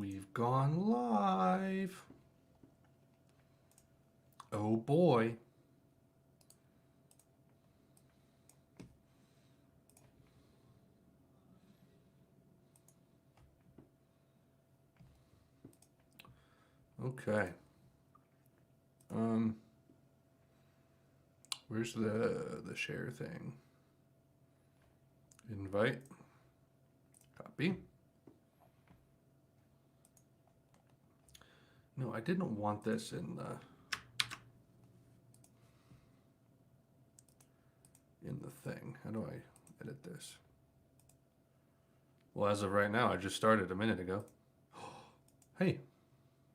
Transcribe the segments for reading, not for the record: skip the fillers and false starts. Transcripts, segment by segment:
We've gone live. Oh boy. Okay. Where's the share thing? Invite. Copy. No, I didn't want this in the thing. How do I edit this? Well, as of right now, I just started a minute ago. Hey,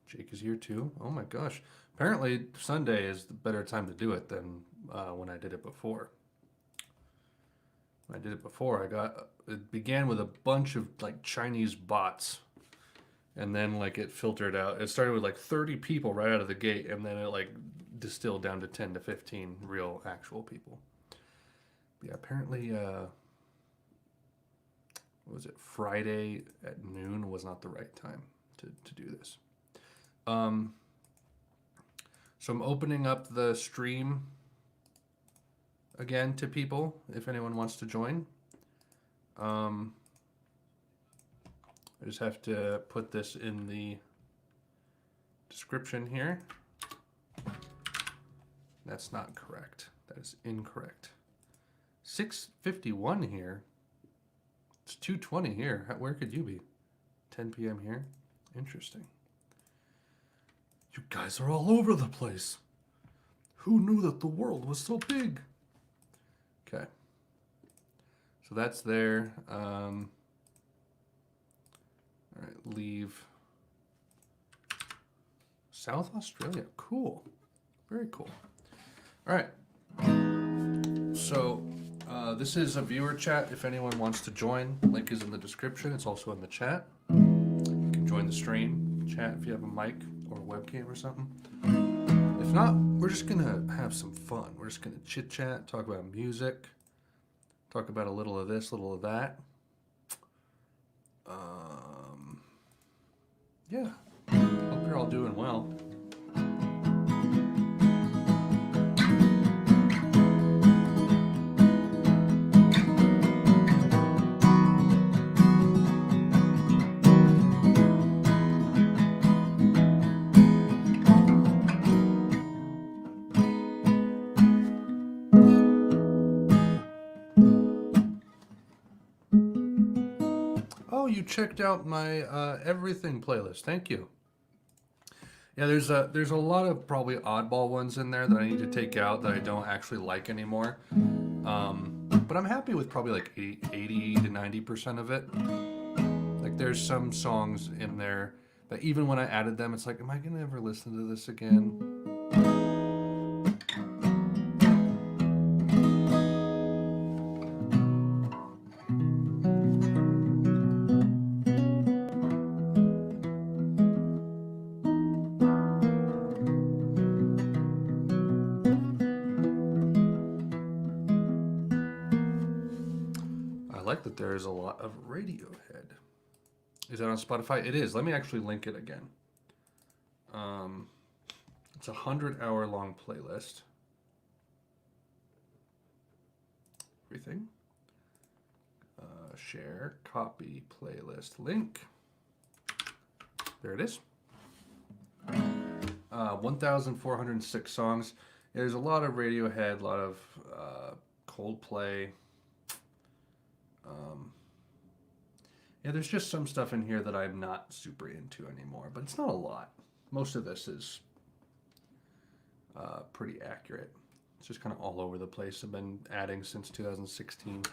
Jake is here too. Oh my gosh. Apparently Sunday is the better time to do it than when I did it before. When I did it before, it began with a bunch of like Chinese bots. And then like it filtered out. It started with like 30 people right out of the gate, and then it like distilled down to 10 to 15 real actual people. But yeah, apparently what was it? Friday at noon was not the right time to do this. So I'm opening up the stream again to people if anyone wants to join. I just have to put this in the description here. That's not correct. That is incorrect. 6:51 here. It's 2:20 here. Where could you be? 10 p.m. here? Interesting. You guys are all over the place. Who knew that the world was so big? Okay. So that's there. All right, leave. South Australia. Cool. Very cool. All right. So this is a viewer chat. If anyone wants to join, link is in the description. It's also in the chat. You can join the stream, chat if you have a mic or a webcam or something. If not, we're just going to have some fun. We're just going to chit chat, talk about music, talk about a little of this, a little of that. Yeah, hope you're all doing well. Oh, you checked out my everything playlist. Thank you. Yeah, there's a lot of probably oddball ones in there that I need to take out that I don't actually like anymore. But I'm happy with probably like 80 to 90% of it. Like there's some songs in there that even when I added them, it's like, am I gonna ever listen to this again? I like that there is a lot of Radiohead. Is that on Spotify? It is. Let me actually link it again. It's a 100-hour long playlist. Everything. Share, copy, playlist, link. There it is. 1,406 songs. Yeah, there's a lot of Radiohead, a lot of Coldplay. Yeah, there's just some stuff in here that I'm not super into anymore, but it's not a lot. Most of this is pretty accurate. It's just kind of all over the place. I've been adding since 2016.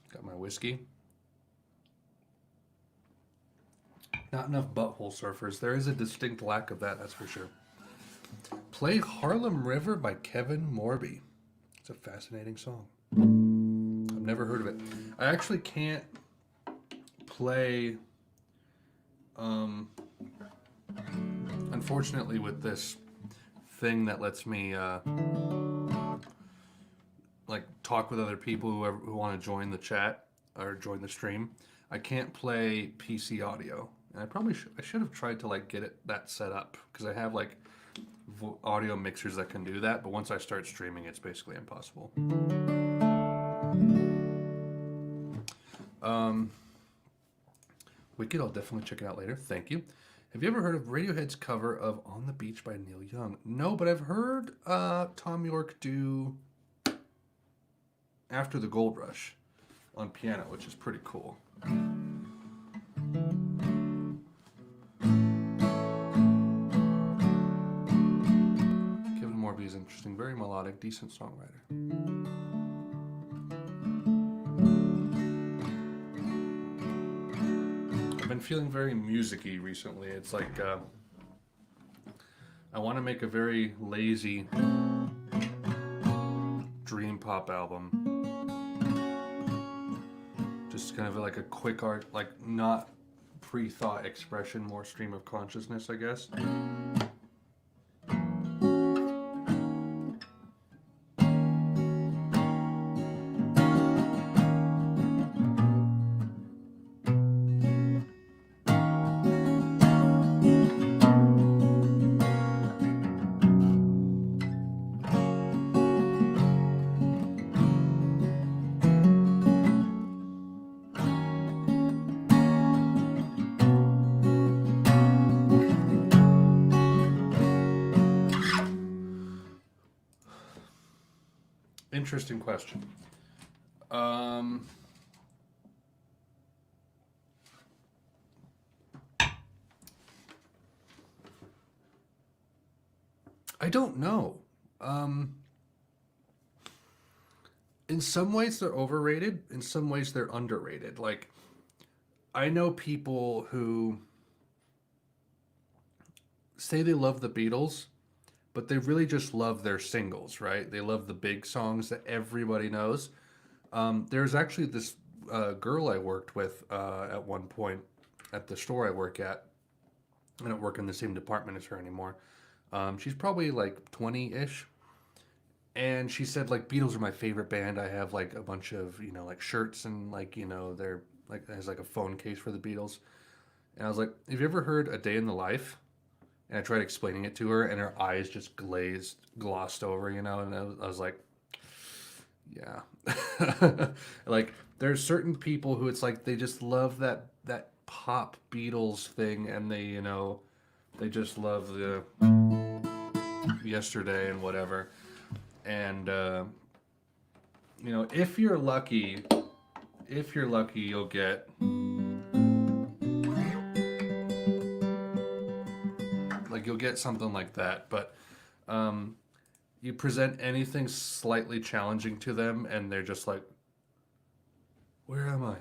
Got my whiskey. Not enough butthole surfers. There is a distinct lack of that, that's for sure. Play Harlem River by Kevin Morby. It's a fascinating song. I've never heard of it. I actually can't play, unfortunately, with this thing that lets me like talk with other people who want to join the chat or join the stream. I can't play PC audio, and I should have tried to like get that set up, because I have like audio mixers that can do that, but once I start streaming, it's basically impossible. Wicked, I'll definitely check it out later. Thank you. Have you ever heard of Radiohead's cover of On the Beach by Neil Young? No, but I've heard Tom York do After the Gold Rush on piano, which is pretty cool. Kevin Morby is interesting, very melodic, decent songwriter. I've been feeling very music-y recently. It's like I want to make a very lazy dream pop album. Just kind of like a quick art, like not pre-thought expression, more stream of consciousness, I guess. Interesting question. I don't know. In some ways they're overrated, in some ways they're underrated. Like, I know people who say they love the Beatles, but they really just love their singles, right? They love the big songs that everybody knows. There's actually this girl I worked with at one point at the store I work at. I don't work in the same department as her anymore. She's probably like 20-ish. And she said, like, Beatles are my favorite band. I have like a bunch of, like shirts and like, they're like, there's like a phone case for the Beatles. And I was like, have you ever heard A Day in the Life? And I tried explaining it to her, and her eyes just glossed over, and I was like, yeah. Like, there's certain people who it's like they just love that pop Beatles thing, and they just love the Yesterday and whatever. And, if you're lucky, you'll get... Like, you'll get something like that, but you present anything slightly challenging to them, and they're just like, where am I?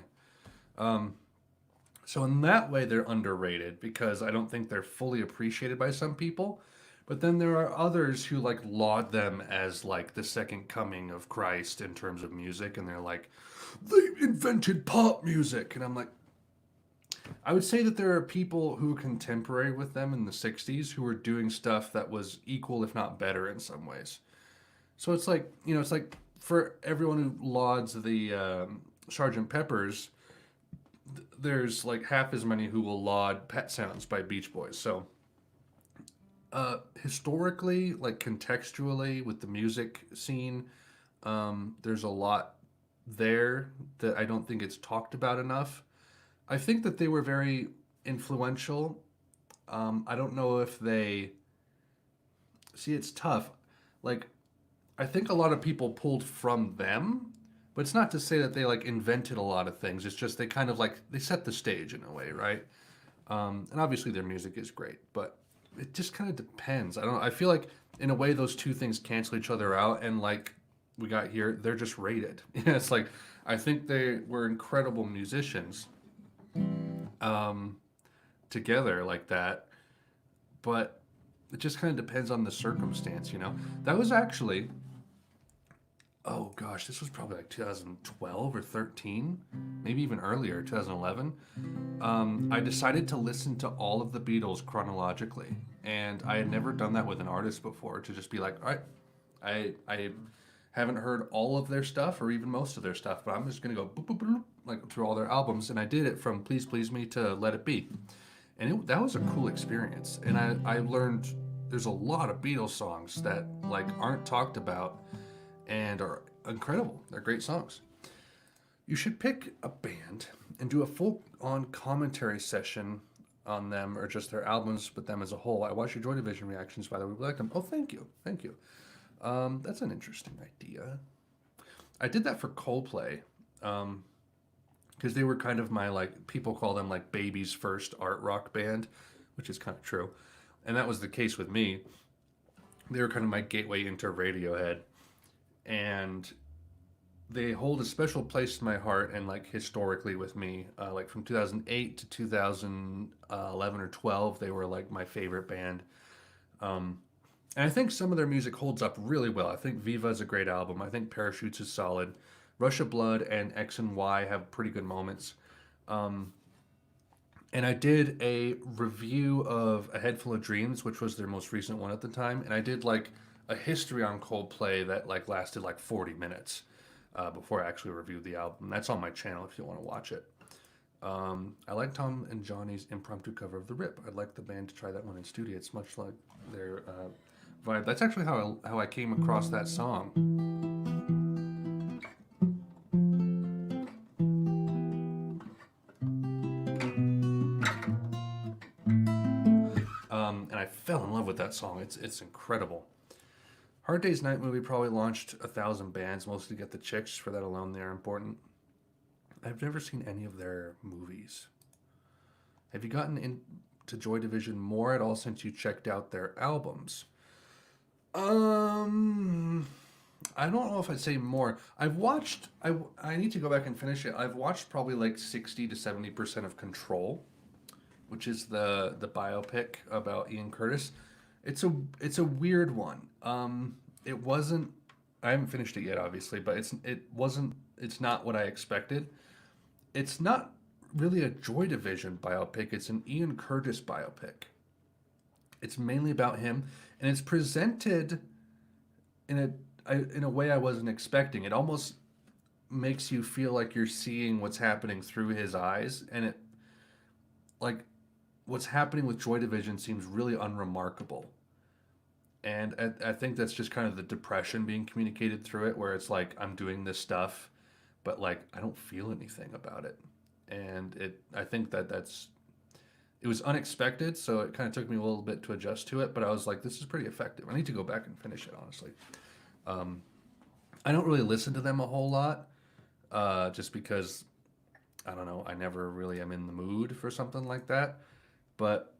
So in that way, they're underrated, because I don't think they're fully appreciated by some people. But then there are others who like laud them as like the second coming of Christ in terms of music, and they're like, they invented pop music. And I'm like, I would say that there are people who were contemporary with them in the 60s who were doing stuff that was equal, if not better, in some ways. So it's like, it's like for everyone who lauds the Sgt. Pepper's, there's like half as many who will laud Pet Sounds by Beach Boys. So historically, like contextually with the music scene, there's a lot there that I don't think it's talked about enough. I think that they were very influential. I don't know if they... See, it's tough. Like, I think a lot of people pulled from them, but it's not to say that they, like, invented a lot of things. It's just they kind of, like, they set the stage in a way, right? And obviously their music is great, but it just kind of depends. I don't know. I feel like, in a way, those two things cancel each other out, and, like, we got here, they're just rated. It's like I think they were incredible musicians um, together like that, but it just kind of depends on the circumstance, you know. That was actually, oh gosh, this was probably like 2012 or 13, maybe even earlier, 2011. I decided to listen to all of the Beatles chronologically, and I had never done that with an artist before. To just be like, all right, I haven't heard all of their stuff or even most of their stuff, but I'm just gonna go boop, boop, boop, boop, like through all their albums, and I did it from Please Please Me to Let It Be, and that was a cool experience. And I learned there's a lot of Beatles songs that like aren't talked about and are incredible. They're great songs. You should pick a band and do a full on commentary session on them or just their albums, but them as a whole. I watched your Joy Division reactions, by the way. We like them. Oh, thank you. Thank you. That's an interesting idea. I did that for Coldplay because they were kind of my, like, people call them like baby's first art rock band, which is kind of true. And that was the case with me. They were kind of my gateway into Radiohead. And they hold a special place in my heart and like historically with me, like from 2008 to 2011 or 12 they were like my favorite band. And I think some of their music holds up really well. I think Viva is a great album. I think Parachutes is solid. Rush of Blood and X and Y have pretty good moments. And I did a review of A Head Full of Dreams, which was their most recent one at the time, and I did like a history on Coldplay that like lasted like 40 minutes before I actually reviewed the album. That's on my channel if you want to watch it. I like Tom and Johnny's impromptu cover of The Rip. I'd like the band to try that one in studio. It's much like their vibe. That's actually how I came across that song. And I fell in love with that song. It's incredible. Hard Day's Night Movie probably launched 1,000 bands, mostly to get the chicks. For that alone, they are important. I've never seen any of their movies. Have you gotten into Joy Division more at all since you checked out their albums? I don't know if I'd say more. I've watched. I need to go back and finish it. I've watched probably like 60 to 70% of Control, which is the biopic about Ian Curtis. It's a weird one. It wasn't. I haven't finished it yet, obviously, but it wasn't. It's not what I expected. It's not really a Joy Division biopic. It's an Ian Curtis biopic. It's mainly about him, and it's presented in a way I wasn't expecting. It almost makes you feel like you're seeing what's happening through his eyes, and it like what's happening with Joy Division seems really unremarkable. And I think that's just kind of the depression being communicated through it, where it's like I'm doing this stuff, but like I don't feel anything about it. And I think it was unexpected, so it kind of took me a little bit to adjust to it. But I was like, this is pretty effective. I need to go back and finish it, honestly. I don't really listen to them a whole lot, just because I don't know. I never really am in the mood for something like that. But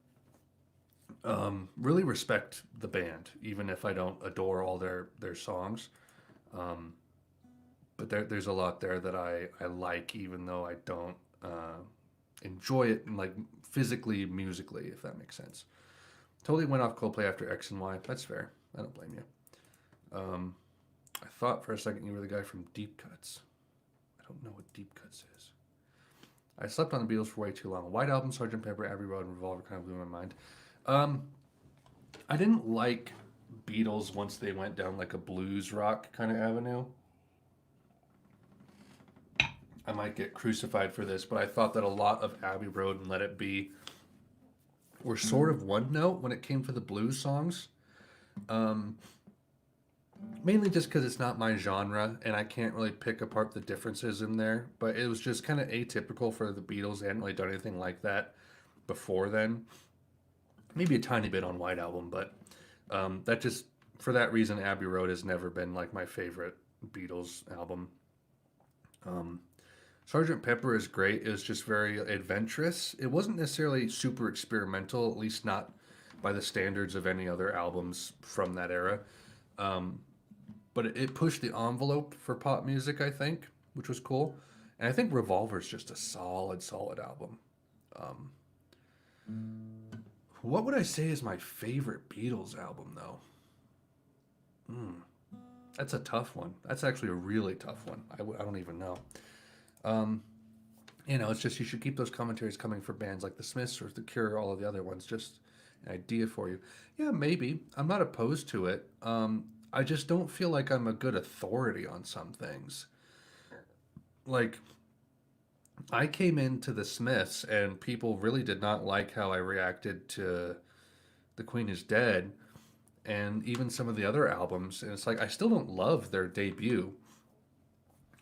really respect the band, even if I don't adore all their songs. But there's a lot there that I like, even though I don't enjoy it like physically, musically, if that makes sense. Totally went off Coldplay after X and Y. That's fair. I don't blame you. I thought for a second you were the guy from Deep Cuts. I don't know what Deep Cuts is. I slept on the Beatles for way too long. White Album, Sgt. Pepper, Abbey Road, and Revolver kind of blew my mind. I didn't like Beatles once they went down like a blues rock kind of avenue. I might get crucified for this, but I thought that a lot of Abbey Road and Let It Be were sort of one note when it came to the blues songs. Mainly just because it's not my genre and I can't really pick apart the differences in there. But it was just kind of atypical for the Beatles. They hadn't really done anything like that before then. Maybe a tiny bit on White Album, but that just, for that reason, Abbey Road has never been like my favorite Beatles album. Sgt. Pepper is great. It was just very adventurous. It wasn't necessarily super experimental, at least not by the standards of any other albums from that era. but it pushed the envelope for pop music, I think, which was cool. And I think Revolver's just a solid album. Um, what would I say is my favorite Beatles album, though? Hmm, that's a tough one. That's actually a really tough one. I don't even know. Um, it's just you should keep those commentaries coming for bands like the Smiths or the Cure, all of the other ones. Just an idea for you. Yeah, maybe. I'm not opposed to it. I just don't feel like I'm a good authority on some things. Like, I came into the Smiths and people really did not like how I reacted to The Queen is Dead and even some of the other albums. And it's like, I still don't love their debut.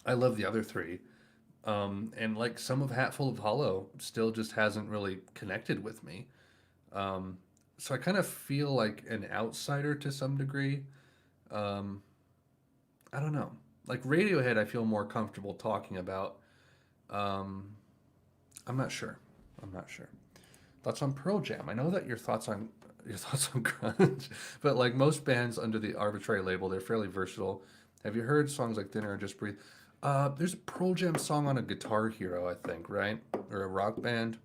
I love the other three. And like some of Hatful of Hollow still just hasn't really connected with me. So I kind of feel like an outsider to some degree. Um, I don't know. Like Radiohead, I feel more comfortable talking about. Um, I'm not sure. I'm not sure. Thoughts on Pearl Jam? I know that your thoughts on grunge, but like most bands under the Arbitrary label, they're fairly versatile. Have you heard songs like Thinner or Just Breathe? There's a Pearl Jam song on a Guitar Hero, I think, right? Or a rock band.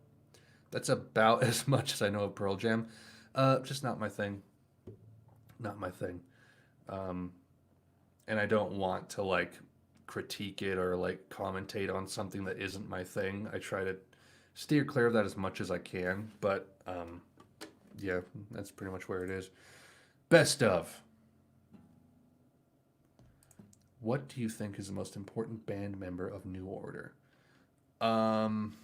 That's about as much as I know of Pearl Jam. Just not my thing. Not my thing. Um, and I don't want to like critique it or like commentate on something that isn't my thing. I try to steer clear of that as much as I can, but yeah, that's pretty much where it is. Best of. What do you think is the most important band member of New Order? Um,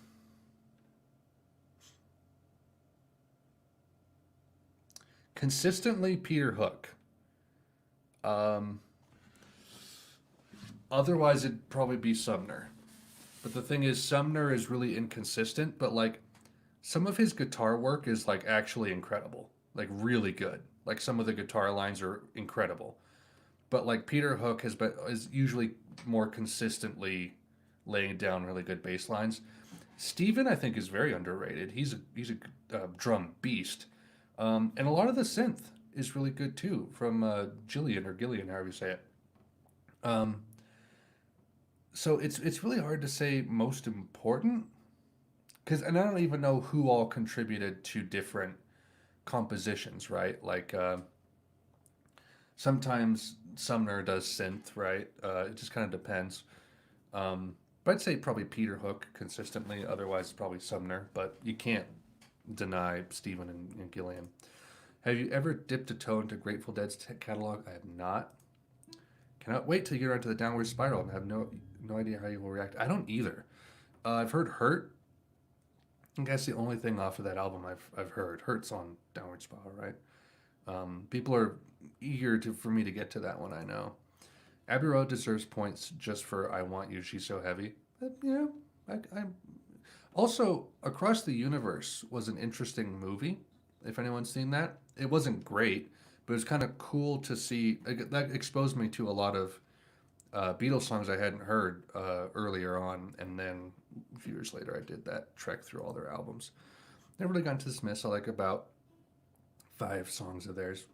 Consistently Peter Hook. Um, Otherwise, it'd probably be Sumner. But the thing is, Sumner is really inconsistent, but like some of his guitar work is like actually incredible, like really good. Like some of the guitar lines are incredible. But like Peter Hook is usually more consistently laying down really good bass lines. Steven, I think, is very underrated. He's a drum beast, and a lot of the synth is really good too from Gillian or Gillian, however you say it. Um, so it's really hard to say most important because, and I don't even know who all contributed to different compositions, right? Like sometimes Sumner does synth, right? It just kind of depends. But I'd say probably Peter Hook consistently. Otherwise, it's probably Sumner. But you can't deny Steven and Gillian. Have you ever dipped a toe into Grateful Dead's catalog? I have not. Cannot wait till you get onto the downward spiral. I have no idea how you will react. I don't either. I've heard Hurt. I think that's the only thing off of that album I've heard. Hurt's on downward spiral, right? People are eager for me to get to that one. I know. Abbey Road deserves points just for "I Want You." She's so heavy. But, I also Across the Universe was an interesting movie. If anyone's seen that, it wasn't great, but it was kind of cool to see. That exposed me to a lot of Beatles songs I hadn't heard earlier on, and then a few years later, I did that trek through all their albums. Never really got into the Smiths. I like about 5 songs of theirs.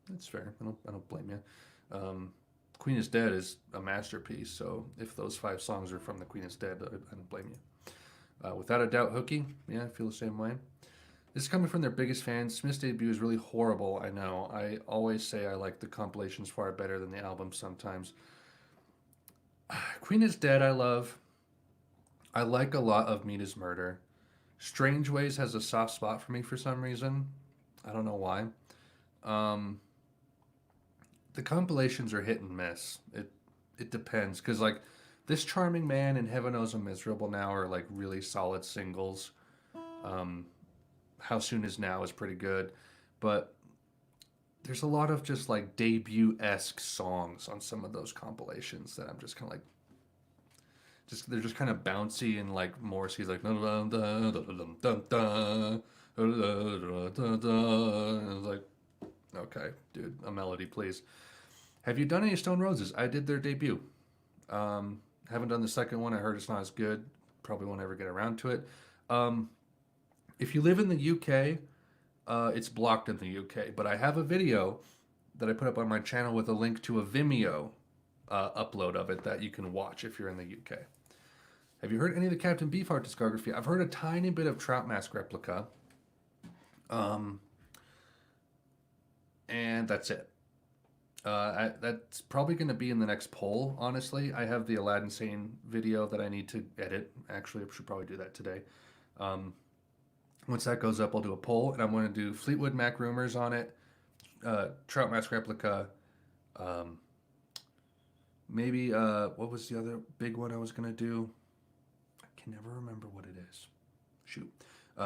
That's fair. I don't blame you. Queen is Dead is a masterpiece, so if those 5 songs are from the Queen is Dead, I don't blame you. Without a doubt, Hooky. Yeah, I feel the same way. This is coming from their biggest fans. Smith's debut is really horrible, I know. I always say I like the compilations far better than the albums sometimes. Queen is Dead, I love. I like a lot of Meat is Murder. Strange Ways has a soft spot for me for some reason. I don't know why. Um, the compilations are hit and miss. It depends because like This Charming Man and Heaven Knows I'm Miserable Now are like really solid singles. Um, How Soon Is Now is pretty good, but there's a lot of just like debut-esque songs on some of those compilations that I'm just kind of like they're just kind of bouncy and like Morrissey's like dun, dun, dun, dun, dun, dun, and it's like, okay, dude, a melody, please. Have you done any Stone Roses? I did their debut. Haven't done the second one. I heard it's not as good. Probably won't ever get around to it. If you live in the UK, it's blocked in the UK. But I have a video that I put up on my channel with a link to a Vimeo upload of it that you can watch if you're in the UK. Have you heard any of the Captain Beefheart discography? I've heard a tiny bit of Trout Mask Replica. And that's it. That's probably going to be in the next poll, honestly. I have the Aladdin Sane video that I need to edit. Actually, I should probably do that today. Once that goes up, I'll do a poll, and I'm going to do Fleetwood Mac Rumors on it, Trout Mask Replica, maybe, what was the other big one I was going to do? I can never remember what it is. Shoot.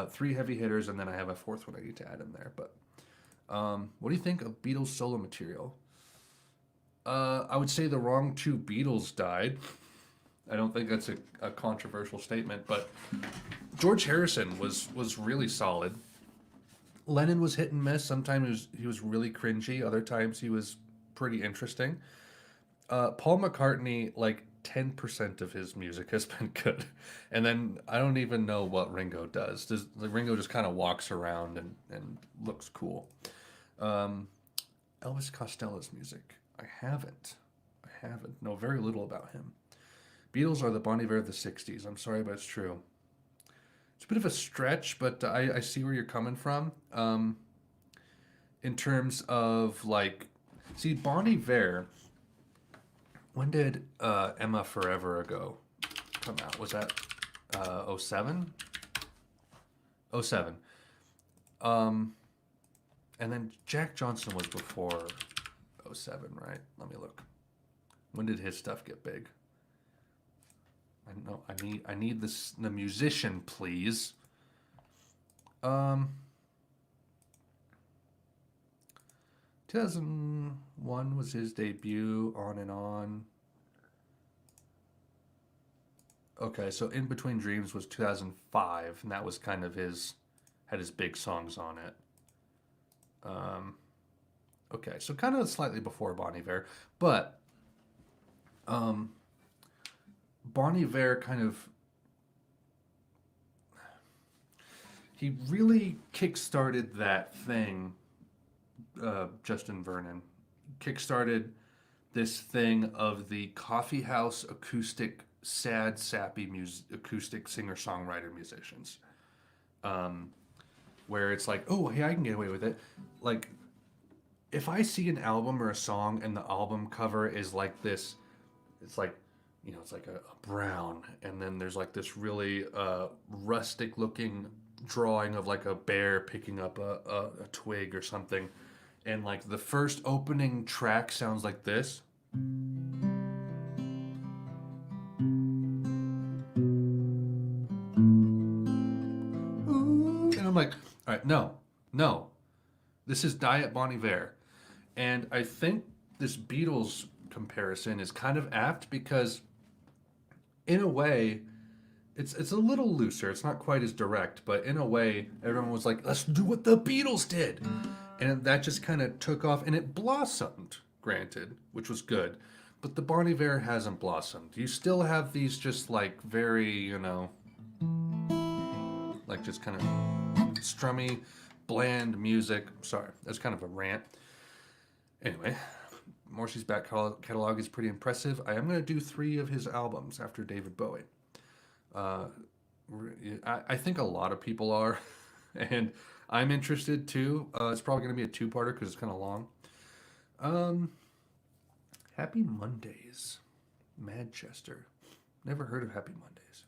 3 heavy hitters, and then I have a 4th one I need to add in there. But what do you think of Beatles solo material? I would say the wrong 2 Beatles died. I don't think that's a controversial statement, but George Harrison was really solid. Lennon was hit and miss. Sometimes he was really cringy. Other times he was pretty interesting. Paul McCartney, like 10% of his music has been good. And then I don't even know what Ringo does. Ringo just kind of walks around and looks cool. Elvis Costello's music. I haven't. Know very little about him. Beatles are the Bon Iver of the 60s. I'm sorry, but it's true. It's a bit of a stretch, but I see where you're coming from. In terms of, like... See, Bon Iver... When did Emma Forever Ago come out? Was that 07? 07. And then Jack Johnson was before 07, right? Let me look. When did his stuff get big? I know I need the musician, please. 2001 was his debut, On and On. Okay, so In Between Dreams was 2005, and that was kind of had his big songs on it. Okay, so kind of slightly before Bon Iver, but Bon Iver kind of, he really kickstarted that thing. Justin Vernon kickstarted this thing of the coffee house acoustic, sad, sappy acoustic singer-songwriter musicians, where it's like, oh, hey, I can get away with it. Like, if I see an album or a song and the album cover is like this, it's like, you know, it's like a brown, and then there's like this really rustic looking drawing of like a bear picking up a twig or something, and like the first opening track sounds like this. And I'm like, all right, no, this is Diet Bon Iver. And I think this Beatles comparison is kind of apt because, in a way, it's a little looser. It's not quite as direct, but in a way, everyone was like, let's do what the Beatles did. And that just kind of took off, and it blossomed, granted, which was good. But the Bon Iver hasn't blossomed. You still have these just like very, you know, like just kind of strummy, bland music. Sorry, that's kind of a rant. Anyway, Morrissey's back catalog is pretty impressive. I am going to do 3 of his albums after David Bowie. I think a lot of people are, and I'm interested too. It's probably going to be a 2-parter because it's kind of long. Happy Mondays, Manchester. Never heard of Happy Mondays.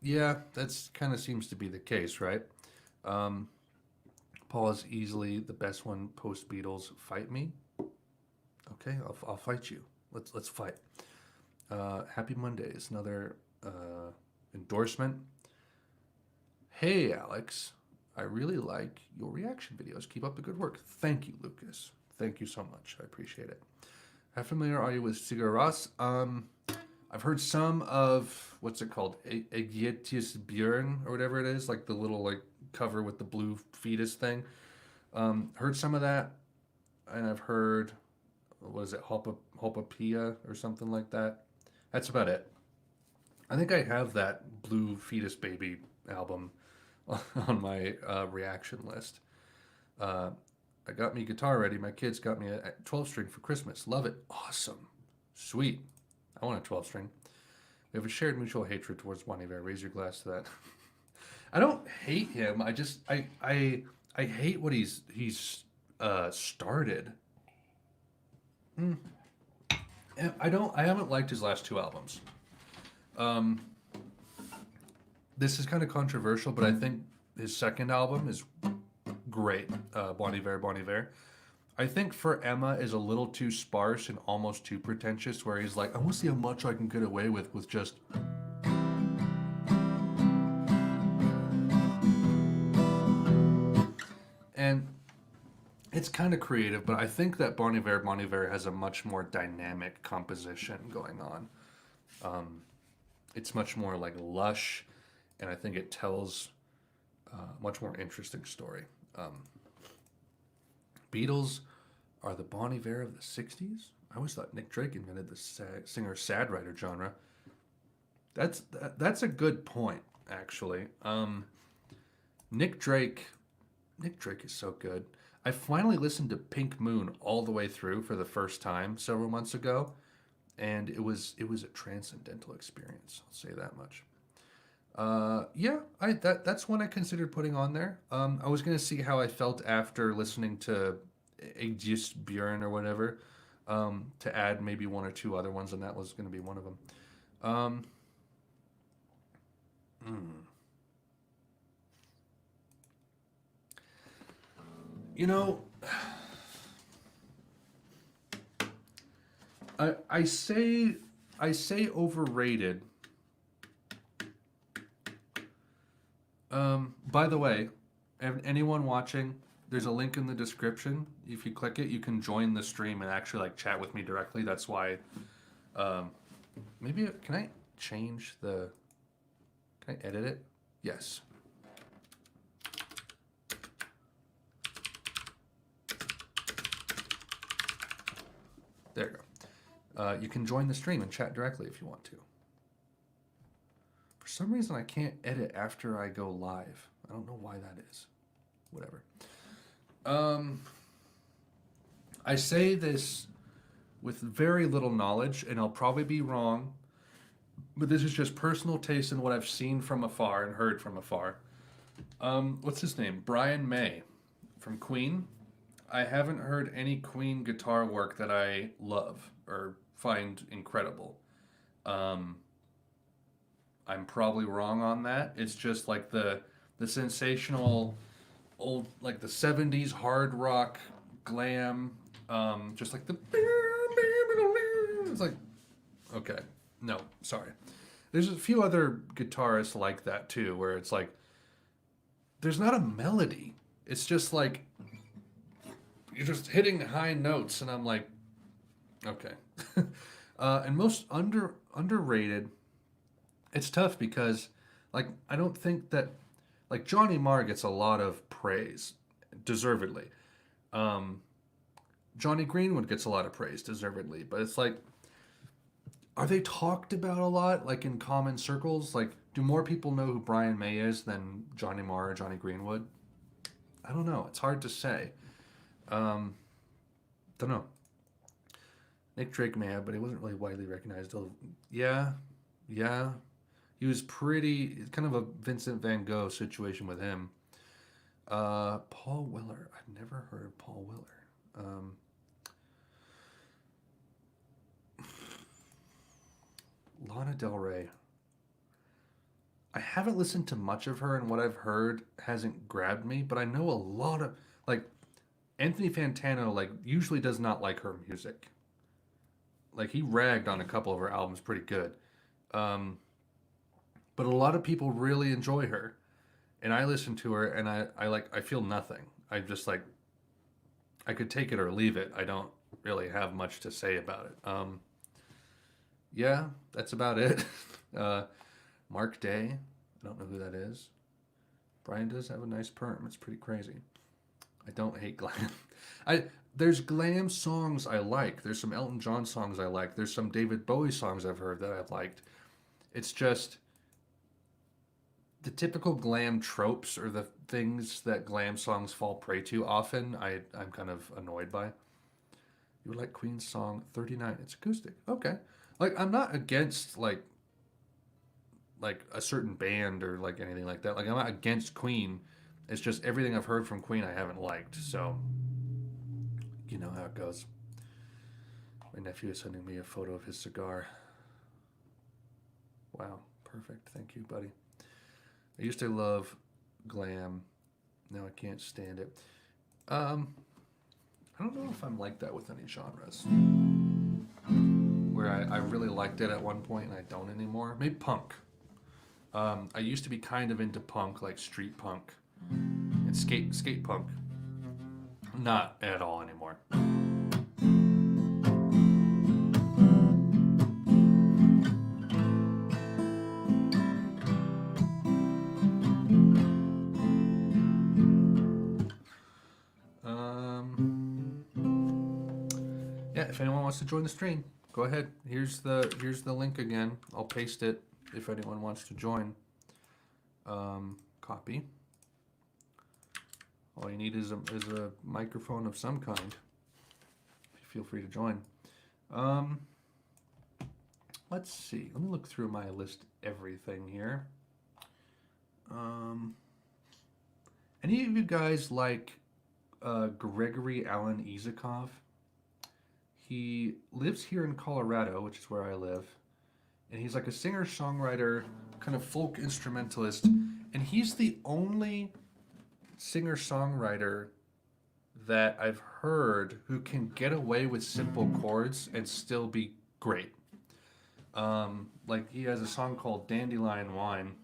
Yeah, that's kind of seems to be the case, right? Paul is easily the best one post Beatles. Fight me. Okay, I'll fight you. Let's fight. Happy Mondays, another endorsement. Hey Alex, I really like your reaction videos. Keep up the good work. Thank you, Lucas. Thank you so much. I appreciate it. How familiar are you with Sigur Rós? I've heard some of, what's it called? Egietius Björn or whatever it is, like the little like cover with the blue fetus thing. Heard some of that, and I've heard, what is it, Hopapia or something like that. That's about it. I think I have that Blue Fetus Baby album on my reaction list. I got me guitar ready. My kids got me a 12 string for Christmas. Love it. Awesome. Sweet. I want a 12 string. We have a shared mutual hatred towards Bon Iver. Raise your glass to that. I don't hate him. I hate what he's started. Mm. I haven't liked his last two albums. Um, this is kind of controversial, but I think his second album is great. Bon Iver, Bon Iver. I think For Emma is a little too sparse and almost too pretentious, where he's like, I want to see how much I can get away with just. And it's kind of creative, but I think that Bon Iver has a much more dynamic composition going on. It's much more like lush, and I think it tells a much more interesting story. Beatles are the Bon Iver of the 60s? I always thought Nick Drake invented the singer-sad writer genre. That's a good point, actually. Nick Drake is so good. I finally listened to Pink Moon all the way through for the first time several months ago, and it was a transcendental experience. I'll say that much. Yeah, that's one I considered putting on there. I was gonna see how I felt after listening to Aegis Björn or whatever, to add maybe one or two other ones, and that was gonna be one of them. Um, hmm. You know, I say overrated. By the way, anyone watching, there's a link in the description. If you click it, you can join the stream and actually like chat with me directly. That's why. Maybe can I change the? Can I edit it? Yes. There you go. You can join the stream and chat directly if you want to. For some reason, I can't edit after I go live. I don't know why that is. Whatever. I say this with very little knowledge, and I'll probably be wrong, but this is just personal taste in what I've seen from afar and heard from afar. What's his name? Brian May from Queen. I haven't heard any Queen guitar work that I love or find incredible. I'm probably wrong on that. It's just like the sensational old, like the 70s hard rock glam, just like the it's like, okay, no, sorry. There's a few other guitarists like that too, where it's like there's not a melody. It's just like you're just hitting high notes, and I'm like, okay. And most underrated. It's tough because, like, I don't think that, like, Johnny Marr gets a lot of praise, deservedly. Johnny Greenwood gets a lot of praise, deservedly. But it's like, are they talked about a lot, like, in common circles? Like, do more people know who Brian May is than Johnny Marr or Johnny Greenwood? I don't know. It's hard to say. Don't know. Nick Drake may have, but he wasn't really widely recognized. Yeah. He was kind of a Vincent van Gogh situation with him. Paul Weller. I've never heard of Paul Weller. Lana Del Rey. I haven't listened to much of her, and what I've heard hasn't grabbed me, but I know a lot of, like, Anthony Fantano, like, usually does not like her music. Like, he ragged on a couple of her albums pretty good. But a lot of people really enjoy her. And I listen to her, and I feel nothing. I just, like, I could take it or leave it. I don't really have much to say about it. Yeah, that's about it. Mark Day. I don't know who that is. Brian does have a nice perm. It's pretty crazy. I don't hate glam. There's glam songs I like. There's some Elton John songs I like. There's some David Bowie songs I've heard that I've liked. It's just, the typical glam tropes or the things that glam songs fall prey to often, I'm kind of annoyed by. You like Queen's song 39? It's acoustic. Okay. Like I'm not against like a certain band or like anything like that. Like I'm not against Queen. It's just everything I've heard from Queen I haven't liked. So you know how it goes. My nephew is sending me a photo of his cigar. Wow, perfect. Thank you, buddy. I used to love glam. Now I can't stand it. I don't know if I'm like that with any genres. Where I really liked it at one point and I don't anymore. Maybe punk. I used to be kind of into punk, like street punk and skate punk. Not at all anymore. Yeah, if anyone wants to join the stream, go ahead. Here's the link again. I'll paste it if anyone wants to join. Copy. All you need is a microphone of some kind. Feel free to join. Let's see. Let me look through my list everything here. Any of you guys like Gregory Alan Izakov? He lives here in Colorado, which is where I live. And he's like a singer-songwriter, kind of folk instrumentalist. And he's the only singer-songwriter that I've heard who can get away with simple chords and still be great. Like he has a song called Dandelion Wine.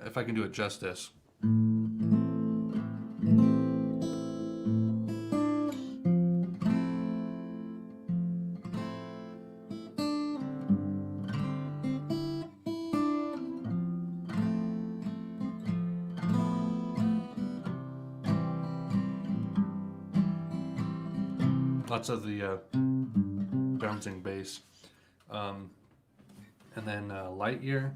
If I can do it justice. Lots of the bouncing bass. And then Light Year.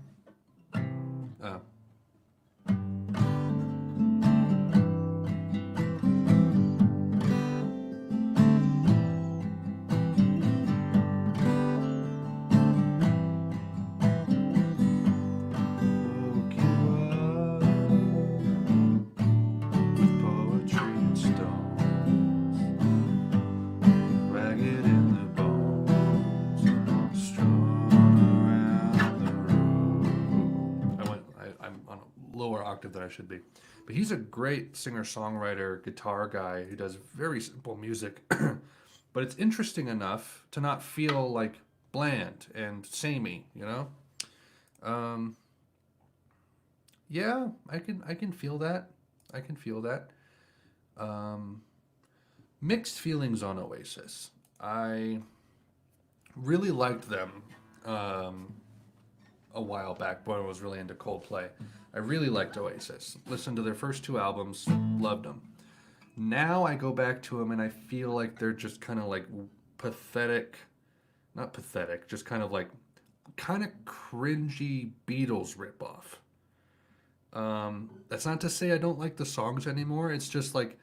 That I should be, but he's a great singer-songwriter, guitar guy who does very simple music, but it's interesting enough to not feel like bland and samey, you know. Yeah, I can feel that. I can feel that. Mixed feelings on Oasis. I really liked them a while back when I was really into Coldplay. I really liked Oasis. Listened to their first 2 albums, loved them. Now I go back to them and I feel like they're just kind of like pathetic, not pathetic, just kind of cringy Beatles ripoff. That's not to say I don't like the songs anymore. It's just like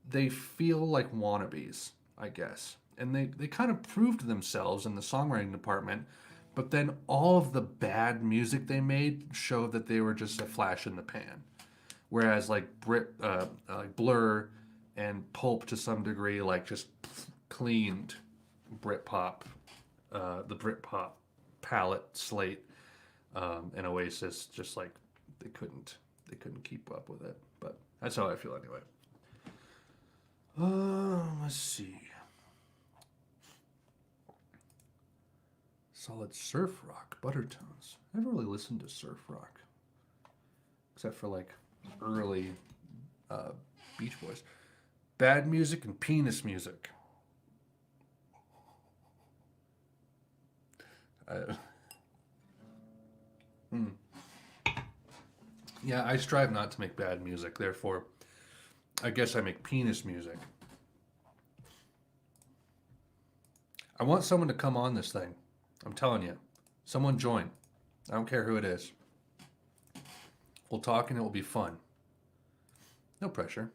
they feel like wannabes, I guess. And they kind of proved themselves in the songwriting department. But then all of the bad music they made showed that they were just a flash in the pan. Whereas like Blur and Pulp to some degree, like just cleaned Britpop, the Britpop palette slate, and Oasis just like they couldn't keep up with it. But that's how I feel anyway. Let's see. Solid surf rock, Buttertones. I never really listened to surf rock, except for like early Beach Boys. Bad music and penis music. Yeah, I strive not to make bad music. Therefore, I guess I make penis music. I want someone to come on this thing. I'm telling you. Someone join. I don't care who it is. We'll talk and it will be fun. No pressure.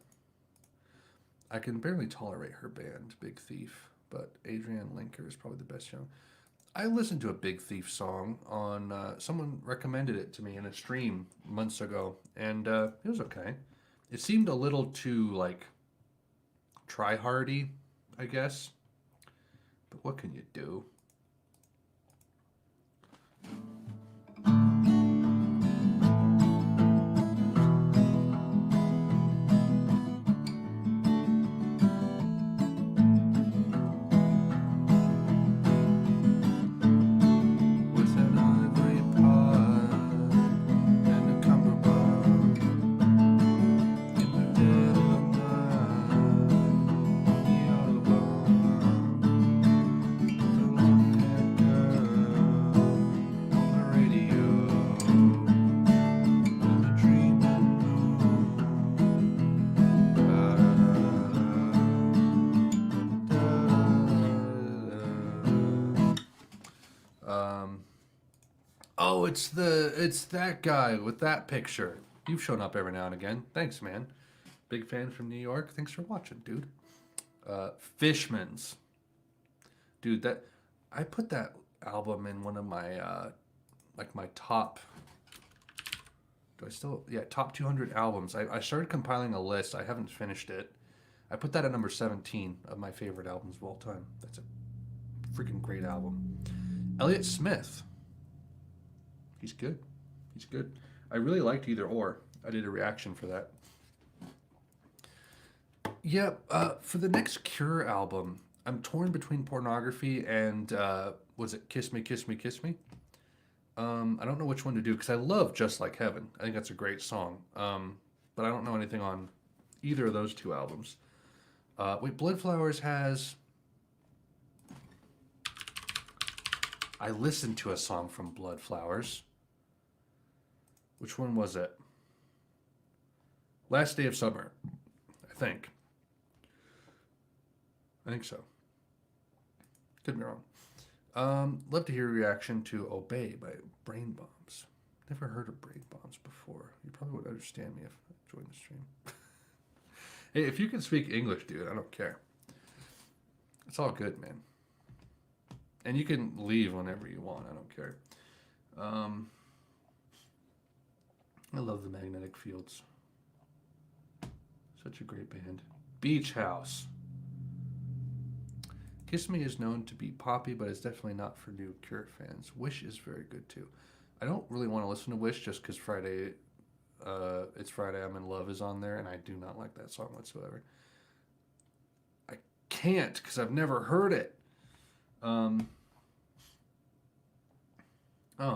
I can barely tolerate her band, Big Thief, but Adrienne Linker is probably the best show. I listened to a Big Thief song on, someone recommended it to me in a stream months ago, and it was okay. It seemed a little too, like, try-hardy, I guess. But what can you do? Oh, it's that guy with that picture. You've shown up every now and again. Thanks, man. Big fan from New York. Thanks for watching, dude. Fishman's. Dude, that I put that album in one of my like my top. Do I still? Yeah, top 200 albums. I started compiling a list. I haven't finished it. I put that at number 17 of my favorite albums of all time. That's a freaking great album. Elliott Smith. He's good. He's good. I really liked Either Or. I did a reaction for that. Yeah, for the next Cure album, I'm torn between Pornography and, was it Kiss Me, Kiss Me, Kiss Me? I don't know which one to do because I love Just Like Heaven. I think that's a great song. But I don't know anything on either of those two albums. Wait, Bloodflowers has... I listened to a song from Bloodflowers. Which one was it? Last Day of Summer, I think. I think so. Could be wrong. Love to hear a reaction to Obey by Brain Bombs. Never heard of Brain Bombs before. You probably would understand me if I joined the stream. Hey, if you can speak English, dude, I don't care. It's all good, man. And you can leave whenever you want. I don't care. I love the Magnetic Fields. Such a great band. Beach House. Kiss Me is known to be poppy, but it's definitely not for new Cure fans. Wish is very good too. I don't really want to listen to Wish just because Friday, It's Friday, I'm in Love is on there, and I do not like that song whatsoever. I can't because I've never heard it. Oh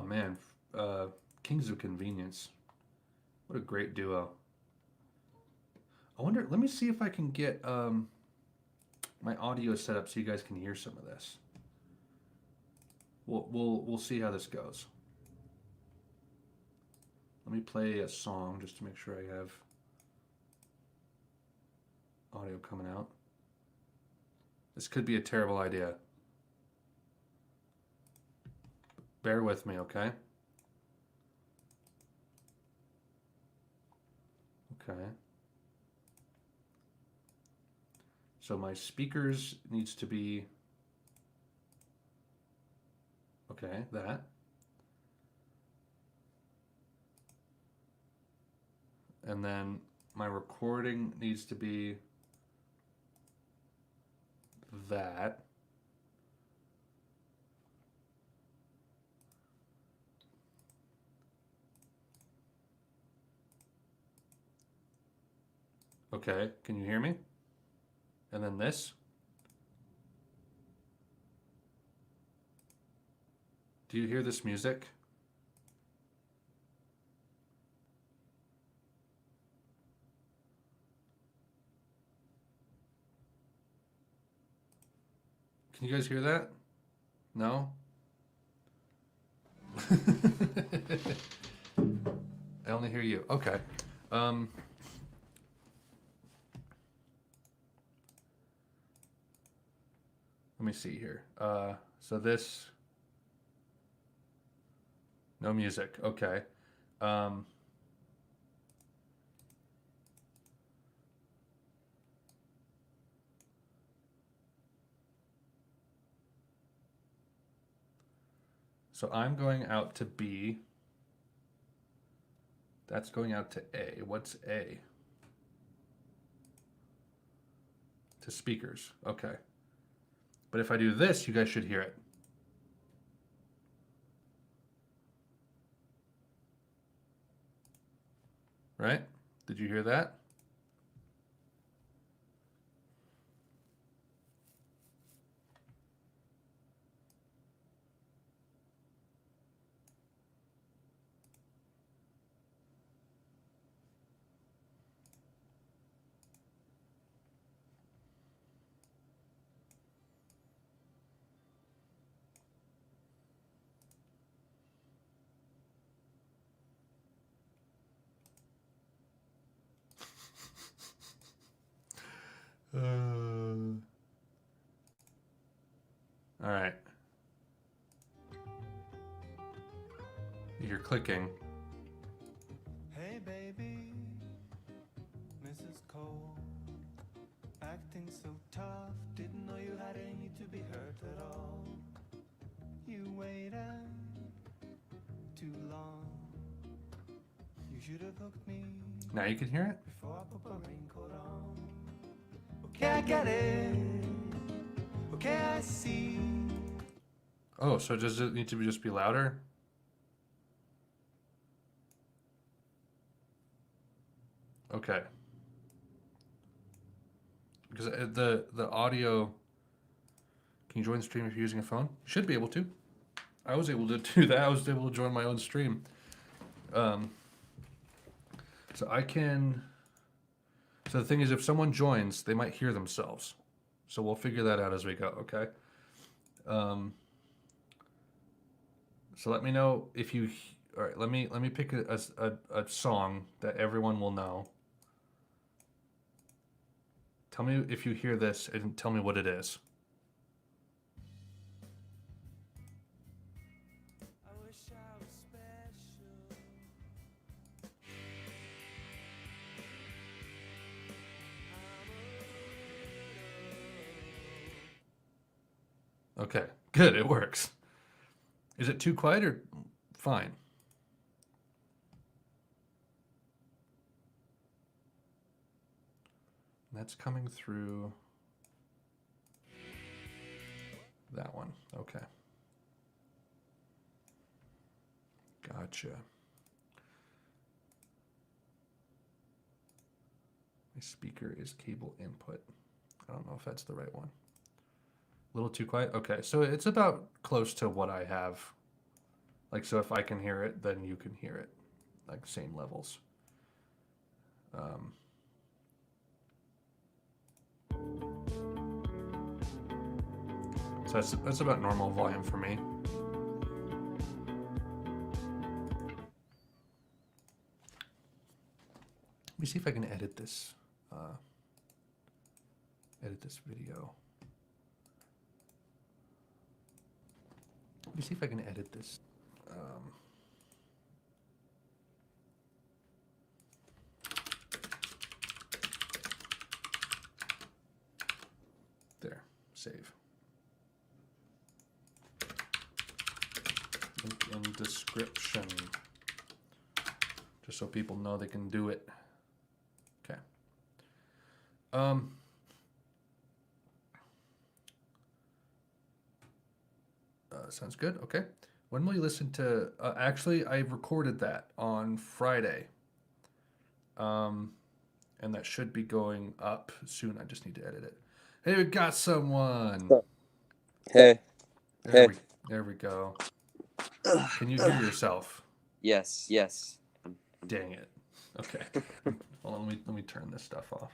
man, Kings of Convenience. What a great duo. I wonder, let me see if I can get my audio set up so you guys can hear some of this. We'll see how this goes. Let me play a song just to make sure I have audio coming out. This could be a terrible idea. Bear with me, okay? Okay. So my speakers needs to be, okay, that. And then my recording needs to be that. Okay, can you hear me? And then this. Do you hear this music? Can you guys hear that? No? I only hear you. Okay. Let me see here. So this, no music. Okay. Um, so I'm going out to B. That's going out to A. What's A? To speakers. Okay. But if I do this, you guys should hear it. Right? Did you hear that? All right. You're clicking. Hey baby, Mrs. Cole, acting so tough, didn't know you had any to be hurt at all. You waited too long. You should have hooked me. Now you can hear it? Before I put my raincoat on. Okay, I get it. Okay, I see. Oh, so does it need to just be louder? Okay. Because the audio, can you join the stream if you're using a phone? You should be able to. I was able to do that. I was able to join my own stream. So I can. So the thing is, if someone joins, they might hear themselves. So we'll figure that out as we go. Okay. So let me know if you. All right. Let me pick a song that everyone will know. Tell me if you hear this and tell me what it is. I wish I was special. Okay, good. It works. Is it too quiet or fine? That's coming through that one. Okay. Gotcha. My speaker is cable input. I don't know if that's the right one. A little too quiet? Okay, so it's about close to what I have. Like, so if I can hear it, then you can hear it. Like, same levels. So that's about normal volume for me. Let me see if I can edit this. Edit this video. Let me see if I can edit this. There, save. Link in description. Just so people know they can do it. Okay. Sounds good. Okay. When will you listen to? Actually, I recorded that on Friday. And that should be going up soon. I just need to edit it. Hey, we got someone. Hey. There we go. Can you hear yourself? Yes. Dang it. Okay. Hold on, let me turn this stuff off.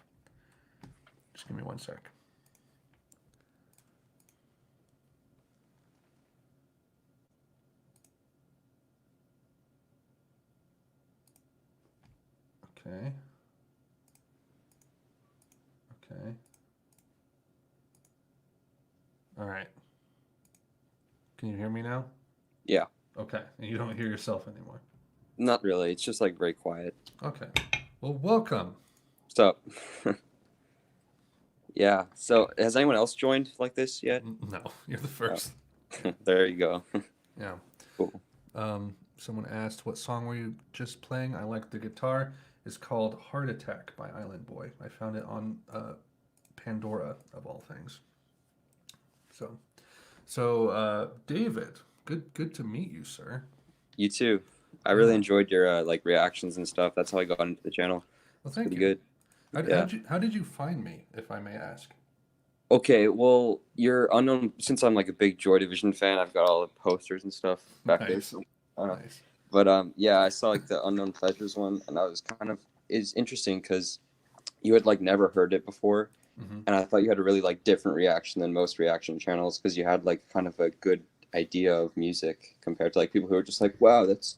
Just give me 1 sec. Okay. All right. Can you hear me now? Yeah. Okay. And you don't hear yourself anymore. Not really. It's just like very quiet. Okay. Well, welcome. What's up? Yeah. So has anyone else joined like this yet? No, you're the Oh, first. there you go. Yeah. Cool. Someone asked, what song were you just playing? I like the guitar. It's called Heart Attack by Island Boy. I found it on Pandora, of all things. So, David, good to meet you, sir. You too. I Yeah. really enjoyed your like reactions and stuff. That's how I got into the channel. Well, It's thank pretty you. good. Yeah. How did you find me, if I may ask? Okay, well, you're unknown since I'm like a big Joy Division fan. I've got all the posters and stuff back there. Nice. So, Nice. but yeah, I saw like the Unknown Pleasures one, and I was kind of is interesting because you had like never heard it before, Hmm. and I thought you had a really like different reaction than most reaction channels because you had like kind of a good idea of music compared to like people who are just like, wow, that's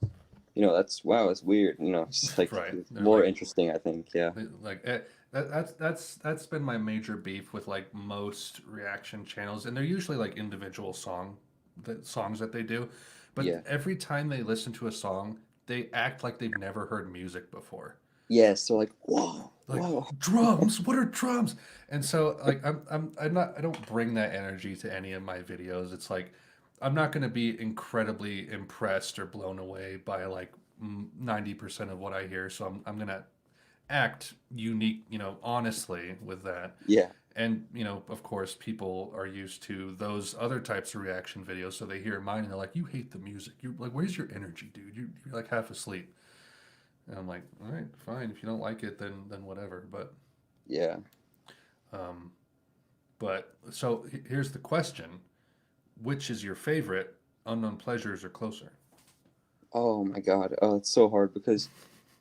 that's weird. It's like Right. it's They're more like, interesting, I think. Yeah. like that's been my major beef with like most reaction channels, and they're usually like individual songs that they do, but Yeah. every time they listen to a song, they act like they've never heard music before. Yes. So like, whoa, Like, whoa. drums, what are drums? And so like I don't bring that energy to any of my videos. It's like I'm not going to be incredibly impressed or blown away by like 90% of what I hear, so I'm going to act unique, honestly with that. Yeah. And, of course, people are used to those other types of reaction videos, so they hear mine and they're like, you hate the music. You're like, where's your energy, dude? You're like half asleep. And I'm like, all right, fine. If you don't like it, then whatever. Yeah. Um, but so here's the question: which is your favorite, Unknown Pleasures or Closer? Oh my God. Oh, it's so hard because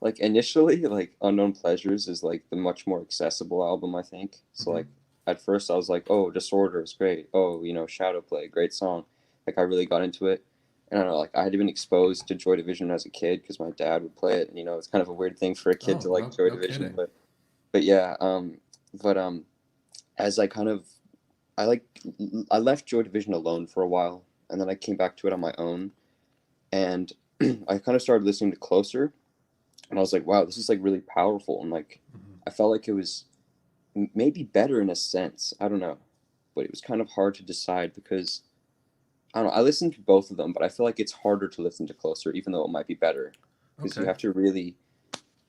like initially like Unknown Pleasures is like the much more accessible album, I think. So Hmm. like at first I was like, oh, Disorder is great. Oh, Shadow Play, great song. Like I really got into it. And I don't know, like I had been exposed to Joy Division as a kid because my dad would play it. And, it's kind of a weird thing for a kid Oh, to like no, Joy no Division, kidding. but yeah, but as I kind of I like I left Joy Division alone for a while, and then I came back to it on my own, and I kind of started listening to Closer, and I was like, wow, this is like really powerful, and like Hmm. I felt like it was maybe better in a sense. I don't know, but it was kind of hard to decide because I don't know. I listened to both of them, but I feel like it's harder to listen to Closer, even though it might be better, because you Okay, have to really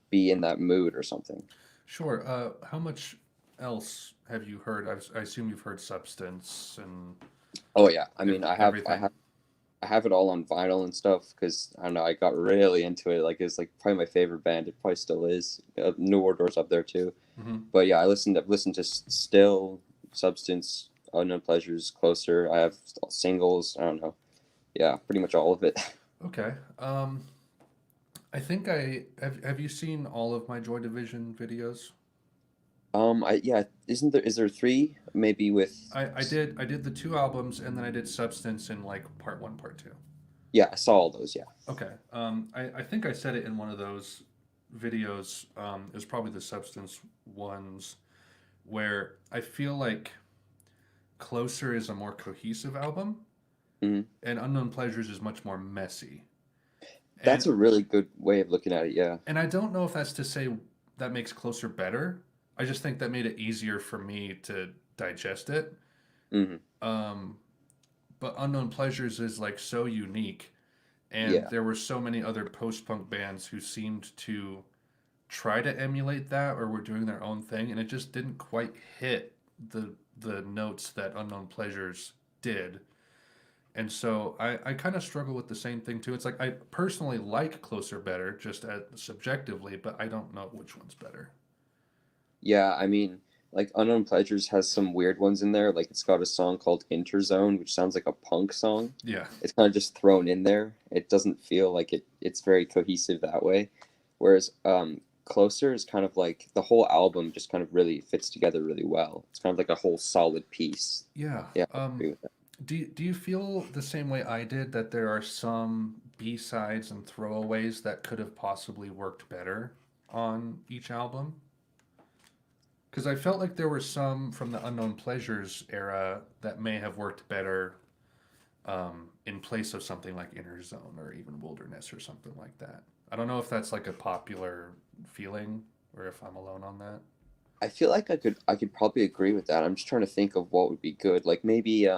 be in that mood or something. sure. How much else have you heard? I assume you've heard Substance and Oh yeah, I mean, I everything. have I have it all on vinyl and stuff because I don't know. I got really into it. Like it's like probably my favorite band. It probably still is. New Order's up there too. Hmm. But yeah, I've listened to Still, Substance, Unknown Pleasures, Closer. I have singles. I don't know. Yeah, pretty much all of it. Okay. I think I have. Have you seen all of my Joy Division videos? I yeah. Is there three? Maybe with. I did the two albums, and then I did Substance in like part one, part two. Yeah, I saw all those. Yeah. Okay. I think I said it in one of those videos. It was probably the Substance ones where I feel like Closer is a more cohesive album, Hmm. and Unknown Pleasures is much more messy. That's And a really good way of looking at it. Yeah. and I don't know if that's to say that makes Closer better. I just think that made it easier for me to digest it. Hmm. Um, but Unknown Pleasures is like so unique, and Yeah. there were so many other post-punk bands who seemed to try to emulate that or were doing their own thing, and it just didn't quite hit the notes that Unknown Pleasures did. And so I kind of struggle with the same thing too. It's like I personally like Closer better, just subjectively, but I don't know which one's better. Yeah, I mean, like Unknown Pleasures has some weird ones in there. Like it's got a song called Interzone, which sounds like a punk song. Yeah. It's kind of just thrown in there. It doesn't feel like it's very cohesive that way. Whereas Closer is kind of like the whole album just kind of really fits together really well. It's kind of like a whole solid piece. Yeah. Yeah, I agree with that. Do you feel the same way I did that there are some B-sides and throwaways that could have possibly worked better on each album? because I felt like there were some from the Unknown Pleasures era that may have worked better in place of something like Inner Zone or even Wilderness or something like that. I don't know if that's like a popular feeling or if I'm alone on that. I feel like I could probably agree with that. I'm just trying to think of what would be good. Like maybe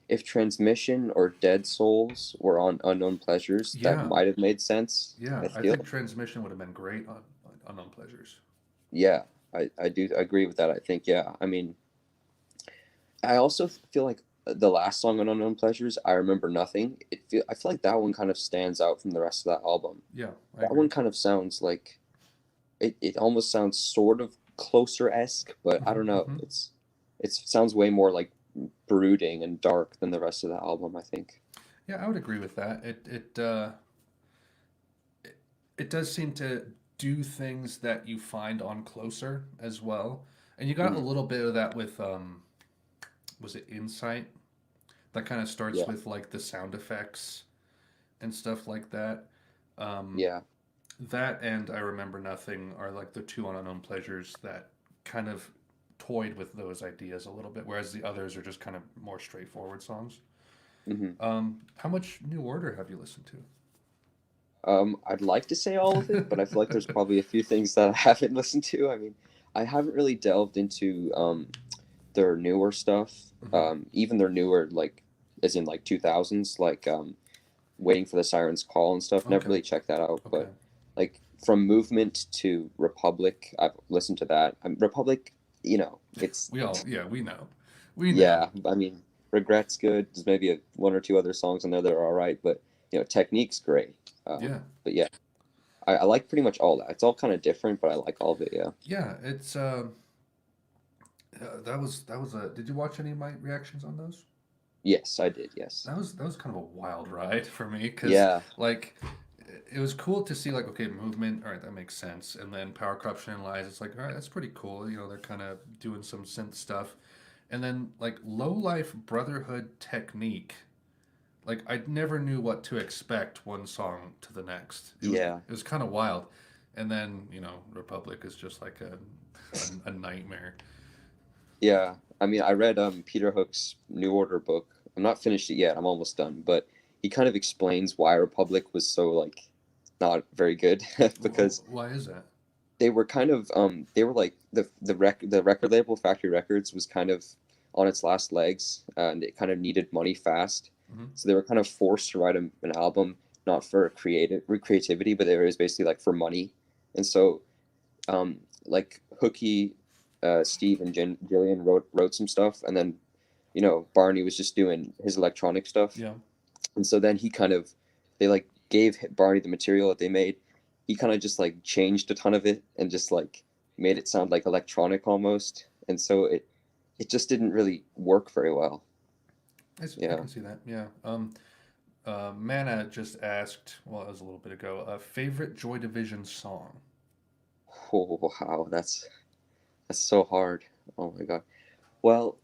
if Transmission or Dead Souls were on Unknown Pleasures, that Yeah, might have made sense. yeah. I I feel. think Transmission would have been great on Unknown Pleasures. Yeah, I do agree with that. I think, yeah. I mean, I also feel like the last song on Unknown Pleasures, I Remember Nothing. I feel like that one kind of stands out from the rest of that album. Yeah, I That agree. one kind of sounds like it almost sounds sort of closer esque, but I Hmm. don't know. Hmm. It sounds way more like brooding and dark than the rest of the album, I think. Yeah, I would agree with that. It does seem to do things that you find on Closer as well, and you got a Mm, little bit of that with was it Insight? That kind of starts yeah, with like the sound effects and stuff like that. Um, yeah, that and I Remember Nothing are like the two on Unknown Pleasures that kind of toyed with those ideas a little bit, whereas the others are just kind of more straightforward songs. hmm How much New Order have you listened to? I'd like to say all of it, but I feel like there's probably a few things that I haven't listened to. I mean, I haven't really delved into their newer stuff, Hmm. even their newer like, as in like 2000s, like Waiting for the Siren's Call and stuff. Never Okay, really checked that out, okay. but like from Movement to Republic, I've listened to that. Republic, it's Yeah, we know. We know. yeah. I mean, Regret's good. There's maybe one or two other songs on there that are all right, but Technique's great. Yeah. But yeah, I like pretty much all that. It's all kind of different, but I like all of it. Yeah. Yeah, it's that was a did you watch any of my reactions on those? Yes, I did. Yes. That was kind of a wild ride for me because Yeah. like it was cool to see like okay movement, all right, that makes sense, and then Power Corruption and Lies, it's like all right, that's pretty cool, they're kind of doing some synth stuff, and then like Low Life Brotherhood Technique, like I never knew what to expect one song to the next. Yeah. It was kind of wild, and then Republic is just like a nightmare. Yeah. I mean, I read Peter Hook's New Order book. I'm not finished it yet. I'm almost done, but he kind of explains why Republic was so like not very good because Why is that? they were like the record label Factory Records was kind of on its last legs, and it kind of needed money fast. Hmm. So they were kind of forced to write an album not for creativity, but it was basically like for money. And so like Hooky, Steve and Jillian wrote some stuff, and then Barney was just doing his electronic stuff. Yeah. And so then they like gave Barney the material that they made. He kind of just like changed a ton of it and just like made it sound like electronic almost. And so it just didn't really work very well. I Yeah. can see that. Yeah. Mana just asked, well, it was a little bit ago, favorite Joy Division song. Oh wow, that's so hard. Oh my god. Well,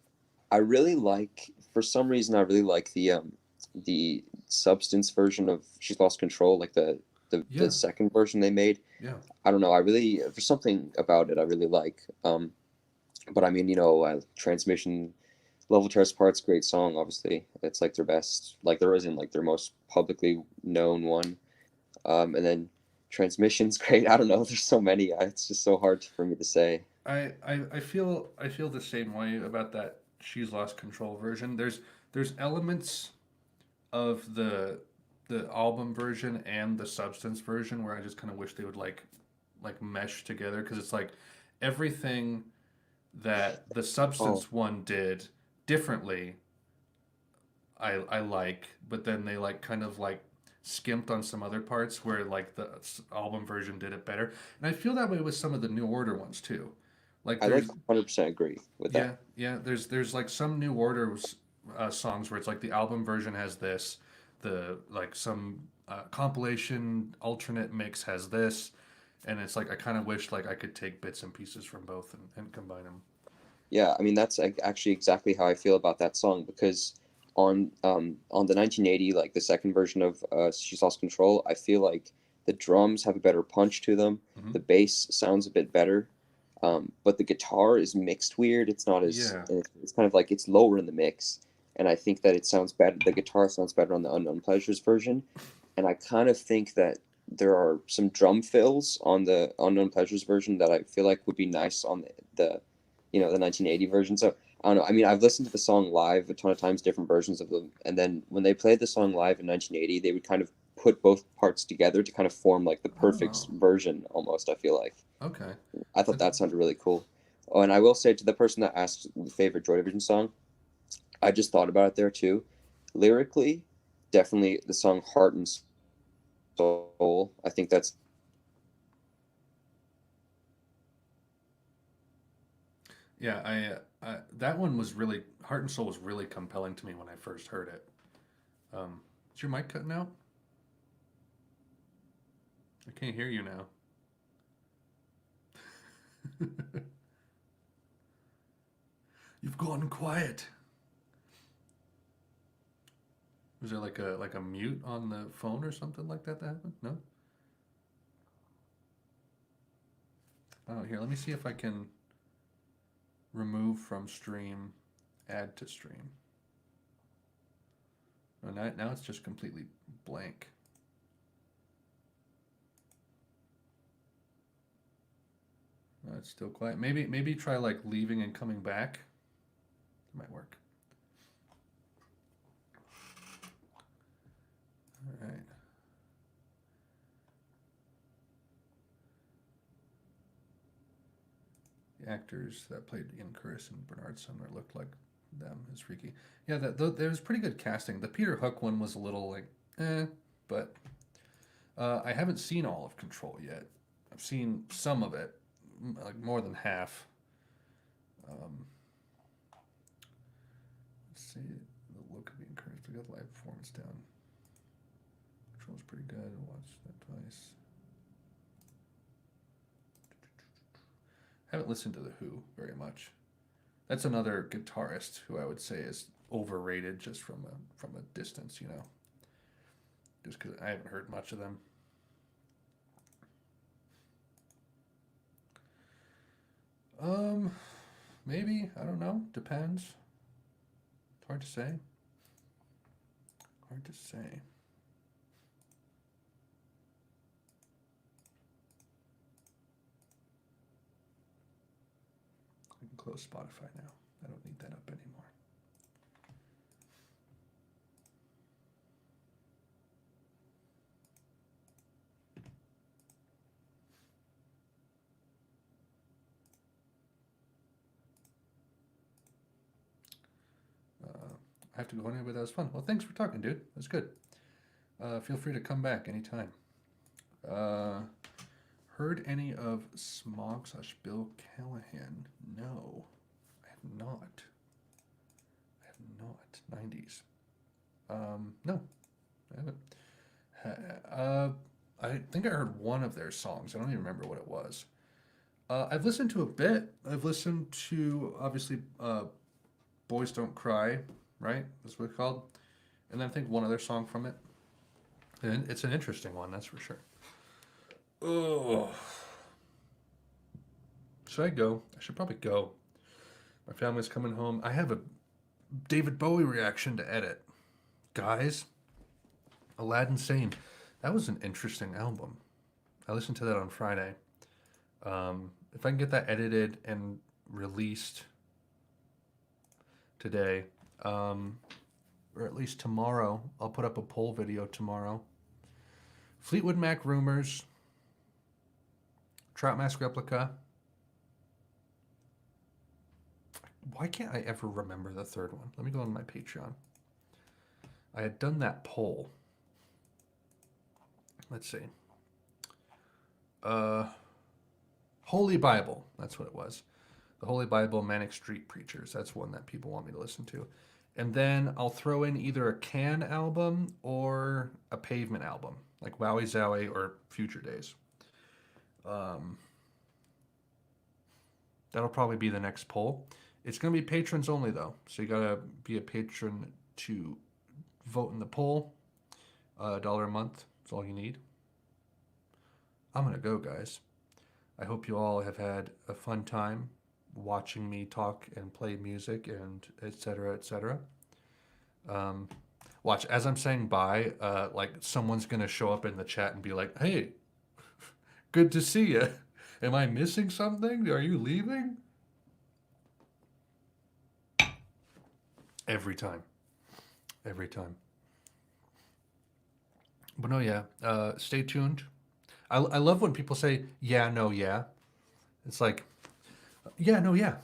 I really like for some reason I really like the Substance version of She's Lost Control, like the Yeah. second version they made. Yeah. I don't know. I really for something about it I really like. But I mean, Transmission, Level Test Parts, great song. Obviously, it's like their best. Like there isn't like their most publicly known one. And then Transmission's great. I don't know. There's so many. It's just so hard for me to say. I feel the same way about that She's Lost Control version. There's elements of the album version and the Substance version where I just kind of wish they would like mesh together because it's like everything that the Oh, Substance one did differently I like, but then they like kind of like skimped on some other parts where like the album version did it better. And I feel that way with some of the New Order ones too. Like I like there's 100% agree with that. yeah, there's like some New Order songs where it's like the album version has this, the like some compilation alternate mix has this, and it's like I kind of wish like I could take bits and pieces from both and combine them. Yeah, I mean that's actually exactly how I feel about that song because on the 1980 like the second version of She's Lost Control, I feel like the drums have a better punch to them. Hmm. The bass sounds a bit better. but the guitar is mixed weird. It's not as, Yeah. it's kind of like it's lower in the mix, and I think that it sounds better. The guitar sounds better on the Unknown Pleasures version, and I kind of think that there are some drum fills on the Unknown Pleasures version that I feel like would be nice on the the 1980 version. So I don't know. I mean, I've listened to the song live a ton of times, different versions of them, and then when they played the song live in 1980, they would kind of put both parts together to kind of form like the perfect Oh, version almost. I feel like okay. I thought that sounded really cool. Oh, and I will say to the person that asked the favorite Joy Division song, I just thought about it there too. Lyrically, definitely the song "Heart and Soul." I think that's Yeah, that one was really Heart and Soul was really compelling to me when I first heard it. Is your mic cutting out? I can't hear you now. You've gone quiet. Was there like a mute on the phone or something like that happened? No? Oh, here, let me see if I can remove from stream, add to stream. Oh, now it's just completely blank. Oh, it's still quiet. Maybe try like leaving and coming back. It might work. All right. The actors that played Ian Curtis and Bernard Sumner looked like them. Is freaky. Yeah, there was pretty good casting. The Peter Hook one was a little like, but I haven't seen all of Control yet. I've seen some of it, like more than half. Um, let's see the look of Ian Curtis. We got the live performance down. Control's pretty good. I watched that twice. Haven't listened to The Who very much. That's another guitarist who I would say is overrated just from a distance, just because I haven't heard much of them. Maybe, I don't know. Depends. It's hard to say. Hard to say. I can close Spotify now. I don't need that up anymore. I have to go anyway, but that was fun. Well, thanks for talking, dude. That's good. Feel free to come back anytime. Heard any of Smog/Bill Callahan? No, I have not. I have not. 90s. No, I haven't. I think I heard one of their songs. I don't even remember what it was. I've listened to a bit. I've listened to, obviously, Boys Don't Cry, right? That's what it's called. And then I think one other song from it. And it's an interesting one, that's for sure. Oh. Should I go? I should probably go. My family's coming home. I have a David Bowie reaction to edit. Guys, Aladdin Sane. That was an interesting album. I listened to that on Friday. If I can get that edited and released today, or at least tomorrow, I'll put up a poll video tomorrow. Fleetwood Mac Rumors, Trout Mask Replica. Why can't I ever remember the third one? Let me go on my Patreon. I had done that poll. Let's see. Holy Bible. That's what it was. The Holy Bible, Manic Street Preachers. That's one that people want me to listen to. And then I'll throw in either a Can album or a Pavement album, like Wowie Zowie or Future Days. That'll probably be the next poll. It's going to be patrons only, though. So you got to be a patron to vote in the poll. $1 a month. That's all you need. I'm going to go, guys. I hope you all have had a fun time watching me talk and play music and etc. etc. Um, watch as I'm saying bye. Like someone's gonna show up in the chat and be like, "Hey, good to see you. Am I missing something? Are you leaving?" Every time. Every time. But no, yeah. Stay tuned. I love when people say, yeah, no, yeah. It's like, yeah, no, yeah.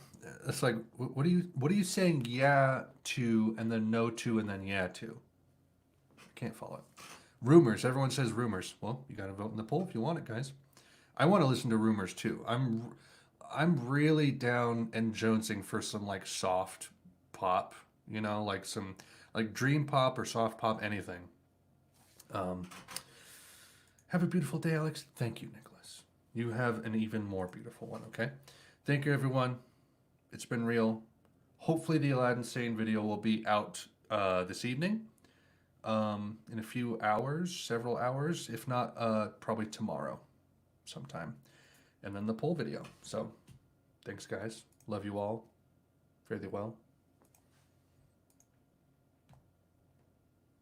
It's like, what are you saying yeah to and then no to and then yeah to? Can't follow it. Rumors. Everyone says rumors. Well, you got to vote in the poll if you want it, guys. I want to listen to rumors too. I'm really down and jonesing for some like soft pop, like some like dream pop or soft pop, anything. Um, have a beautiful day, Alex. Thank you, Nicholas. You have an even more beautiful one, okay? Thank you, everyone. It's been real. Hopefully, the Aladdin Sane video will be out this evening, in a few hours, several hours, if not, probably tomorrow sometime. And then the poll video. So, thanks, guys. Love you all. Fare thee well.